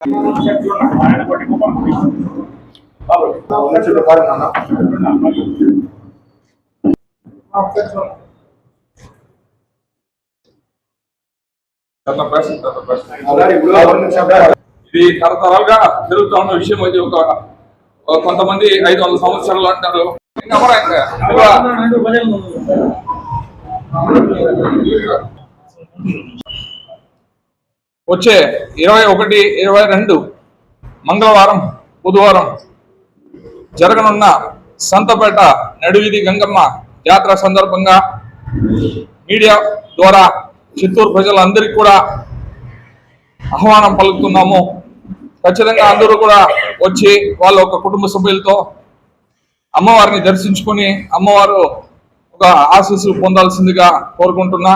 ఇది తరతరాలుగా జరుగుతూ ఉన్న విషయం. ఇది ఒక కొంతమంది 500 సంవత్సరాలు అంటారు. వచ్చే 21, 22 మంగళవారం, బుధవారం జరగనున్న సంతపేట నడివీధి గంగమ్మ జాతర సందర్భంగా మీడియా ద్వారా చిత్తూరు ప్రజలందరికీ కూడా ఆహ్వానం పలుకుతున్నాము. ఖచ్చితంగా అందరూ కూడా వచ్చి వాళ్ళ ఒక కుటుంబ సభ్యులతో అమ్మవారిని దర్శించుకుని అమ్మవారు ఒక ఆశీస్సులు పొందాల్సిందిగా కోరుకుంటున్నా.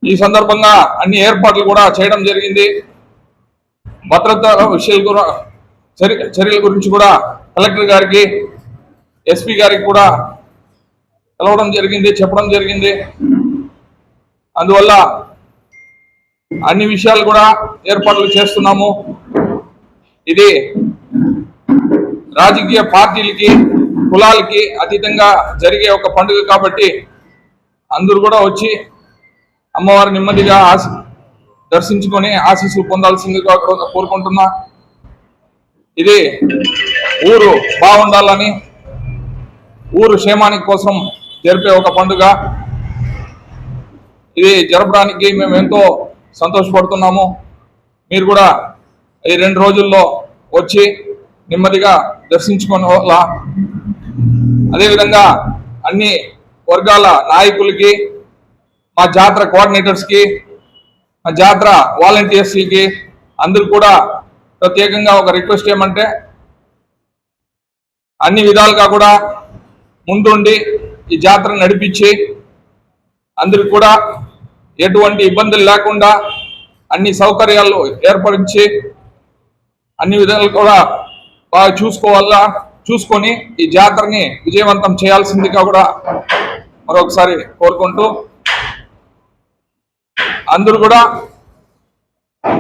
ఈ సందర్భంగా అన్ని ఏర్పాట్లు కూడా చేయడం జరిగింది. భద్రతా విషయాల చర్యల గురించి కూడా కలెక్టర్ గారికి, ఎస్పీ గారికి కూడా కలవడం జరిగింది, చెప్పడం జరిగింది. అందువల్ల అన్ని విషయాలు కూడా ఏర్పాట్లు చేస్తున్నాము. ఇది రాజకీయ పార్టీలకి, కులాలకి అతీతంగా జరిగే ఒక పండుగ కాబట్టి అందరూ కూడా వచ్చి అమ్మవారి నెమ్మదిగా దర్శించుకొని ఆశీస్సులు పొందాల్సిందిగా కోరుకుంటున్నా. ఇది ఊరు బాగుండాలని, ఊరు క్షేమానికి కోసం జరిపే ఒక పండుగ. ఇది జరపడానికి మేము ఎంతో సంతోషపడుతున్నాము. మీరు కూడా ఈ 2 రోజుల్లో వచ్చి నెమ్మదిగా దర్శించుకొని అదేవిధంగా అన్ని వర్గాల నాయకులకి, మా జాతర కోఆర్డినేటర్స్కి, మా జాతర వాలంటీర్స్కి అందరూ కూడా ప్రత్యేకంగా ఒక రిక్వెస్ట్ ఏమంటే అన్ని విధాలుగా కూడా ముందుండి ఈ జాతర నడిపించి అందరికి కూడా ఎటువంటి ఇబ్బందులు లేకుండా అన్ని సౌకర్యాలు ఏర్పరించి అన్ని విధాలు కూడా బాగా చూసుకొని ఈ జాతరని విజయవంతం చేయాల్సిందిగా కూడా మరొకసారి కోరుకుంటూ అందరూ కూడా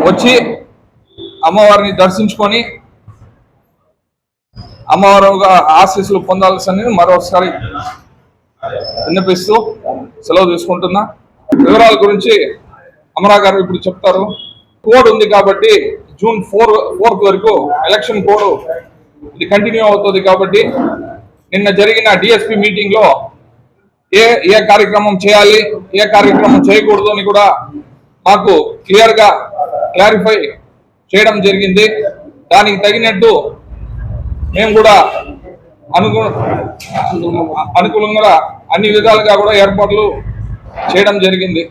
వచ్చి అమ్మవారిని దర్శించుకొని అమ్మవారు ఆశీస్సులు పొందాల్సింది మరొకసారి విన్నపిస్తూ సెలవు తీసుకుంటున్నా. వివరాల గురించి అమరా గారు ఇప్పుడు చెప్తారు. కోడ్ ఉంది కాబట్టి జూన్ 4 వరకు ఎలక్షన్ కోడ్ ఇది కంటిన్యూ అవుతుంది కాబట్టి నిన్న జరిగిన డిఎస్పీ మీటింగ్ లో ఏ కార్యక్రమం చేయాలి, ఏ కార్యక్రమం చేయకూడదు అని కూడా మాకు క్లారిఫై చేయడం జరిగింది. దానికి తగినట్టు మేము కూడా అనుకూలంగా అన్ని విధాలుగా కూడా ఏర్పాట్లు చేయడం జరిగింది.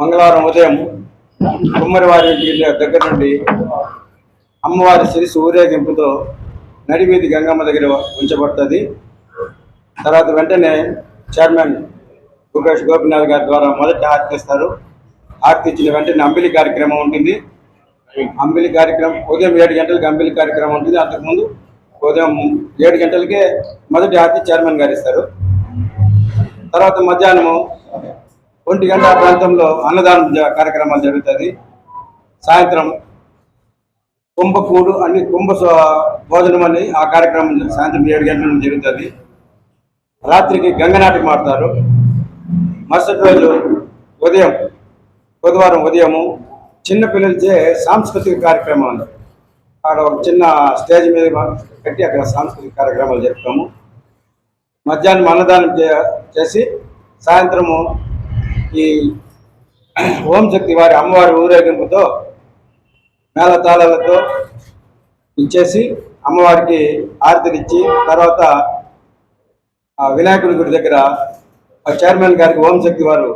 మంగళవారం ఉదయం కుమ్మరివారి దగ్గర నుండి అమ్మవారి శిరస్సు ఊరేగింపుతో నడివీధి గంగమ్మ దగ్గర ఉంచబడుతుంది. తర్వాత వెంటనే చైర్మన్ భూపేష్ గోపినాథ్ గారి ద్వారా మొదటి హారతి ఇస్తారు. హారతి ఇచ్చిన వెంటనే అంబిలి కార్యక్రమం ఉంటుంది. అంబిలి కార్యక్రమం ఉదయం 7 గంటలకు అంబిలి కార్యక్రమం ఉంటుంది. అంతకుముందు ఉదయం 7 గంటలకే మొదటి హారతి చైర్మన్ గారు ఇస్తారు. తర్వాత మధ్యాహ్నము 1 గంట ప్రాంతంలో అన్నదానం కార్యక్రమాలు జరుగుతుంది. సాయంత్రం కుంభకూడు అన్ని భోజనం అని ఆ కార్యక్రమం సాయంత్రం 7 గంటల నుంచి జరుగుతుంది. రాత్రికి గంగనాటకం ఆడతారు. మరుసటి రోజు బుధవారం ఉదయము చిన్నపిల్లలచే సాంస్కృతిక కార్యక్రమాలు అక్కడ ఒక చిన్న స్టేజ్ మీద కట్టి అక్కడ సాంస్కృతిక కార్యక్రమాలు జరుపుతాము. మధ్యాహ్నం అన్నదానం చేసి సాయంత్రము ఈ ఓంశక్తి వారి అమ్మవారి ఊరేగింపుతో మేళతాళాలతో ఇచ్చేసి అమ్మవారికి హారతినిచ్చి తర్వాత వినాయకుడి గుడి దగ్గర చైర్మన్ గారికి ఓంశక్తి వారు